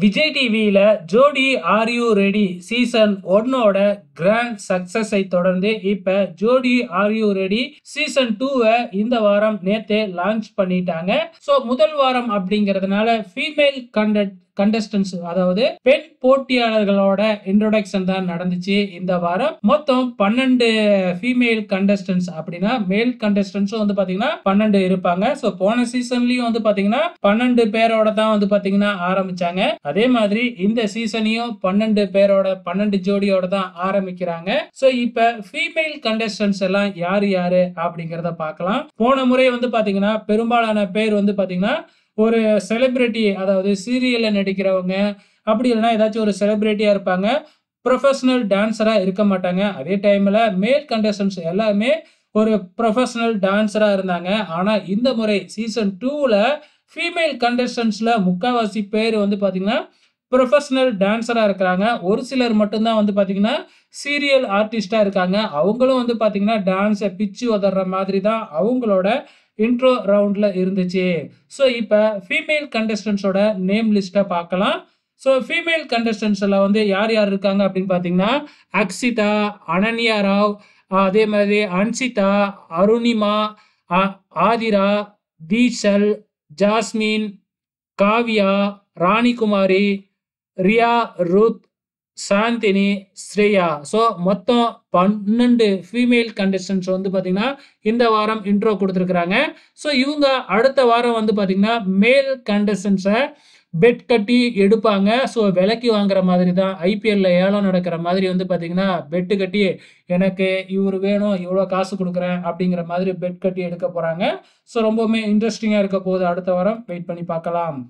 விஜய் டிவியில Jodi are you ready season 1ஓட grand சக்சஸை தொடர்ந்து இப்ப ஜோடி ஆர் யூ ரெடி சீசன் 2 இந்த வாரம் நேத்தே லான்ச் பண்ணிட்டாங்க. சோ முதல் வாரம் அப்படிங்கறதுனால ஃபீமேல் கண்டஸ்டன்ஸ் அதாவது பெண் போட்டியாளர்களோட இன்ட்ரோடக்ஷன் தான் நடந்துச்சு. இந்த வாரம் மொத்தம் 12 ஃபீமேல் கண்டஸ்டன்ஸ் அப்படின்னா மேல் கண்டஸ்டன்ஸும் வந்து பாத்தீங்கன்னா 12 இருப்பாங்க. சோ போன சீசன்லயும் வந்து பாத்தீங்கன்னா 12 பேரோட தான் வந்து பாத்தீங்கன்னா ஆரம்பிச்சாங்க. அதே மாதிரி இந்த சீசனையும் 12 பேரோட 12 ஜோடியோட தான் ஆரம்பிக்கிறாங்க. சோ இப்ப ஃபீமேல் கண்டஸ்டன்ஸ் எல்லாம் யாரு யாரு அப்படிங்கறத பார்க்கலாம். போன முறை வந்து பாத்தீங்கன்னா பெரும்பாலான பேர் வந்து பாத்தீங்கன்னா ஒரு செலிபிரிட்டி, அதாவது சீரியல்ல நடிக்கிறவங்க, அப்படி இல்லைன்னா ஏதாச்சும் ஒரு செலிபிரிட்டியா இருப்பாங்க. ப்ரொஃபஷனல் டான்சரா இருக்க மாட்டாங்க. அதே டைம்ல மேல் கண்டஸ்டன்ஸ் எல்லாமே ஒரு ப்ரொஃபஷனல் டான்சரா இருந்தாங்க. ஆனா இந்த முறை சீசன் 2ல ஃபீமேல் கண்டஸ்டன்ஸ்ல முக்காவாசி பேர் வந்து பாத்தீங்கன்னா ப்ரொஃபஷனல் டான்சரா இருக்கிறாங்க. ஒரு சிலர் மட்டும்தான் வந்து பாத்தீங்கன்னா சீரியல் ஆர்டிஸ்டா இருக்காங்க. அவங்களும் வந்து பாத்தீங்கன்னா டான்ஸை பிச்சு உதற மாதிரி தான் அவங்களோட இன்ட்ரோ ரவுண்ட்ல இருந்துச்சு. ஸோ இப்போ ஃபீமேல் கண்டஸ்டன்ஸோட நேம் லிஸ்ட்டை பார்க்கலாம். ஸோ ஃபீமேல் கண்டஸ்டன்ஸில் வந்து யார் யார் இருக்காங்க அப்படின்னு பார்த்தீங்கன்னா அக்ஷிதா, அனன்யா ராவ், அதே மாதிரி Anshitha, Arunima, Aathira, Deeshal, Jasmine, Kavya, Ranikumari, Riya, Ruth, Chandini, Shreya. So மொத்தம் 12 ஃபீமேல் கண்டஸ்டன்ஸ் வந்து பார்த்தீங்கன்னா இந்த வாரம் இன்ட்ரோ கொடுத்துருக்குறாங்க. ஸோ இவங்க அடுத்த வாரம் வந்து பார்த்தீங்கன்னா மேல் கண்டஸ்டன்ஸை பெட் கட்டி எடுப்பாங்க. ஸோ விலைக்கு வாங்குற மாதிரி தான் ஐபிஎல்ல ஏலம் நடக்கிற மாதிரி வந்து பார்த்தீங்கன்னா பெட்டு கட்டி எனக்கு இவர் வேணும், இவ்வளோ காசு கொடுக்குறேன் அப்படிங்கிற மாதிரி பெட் கட்டி எடுக்க போகிறாங்க. ஸோ ரொம்பவுமே இன்ட்ரெஸ்டிங்காக இருக்க போகுது. அடுத்த வாரம் வெயிட் பண்ணி பார்க்கலாம்.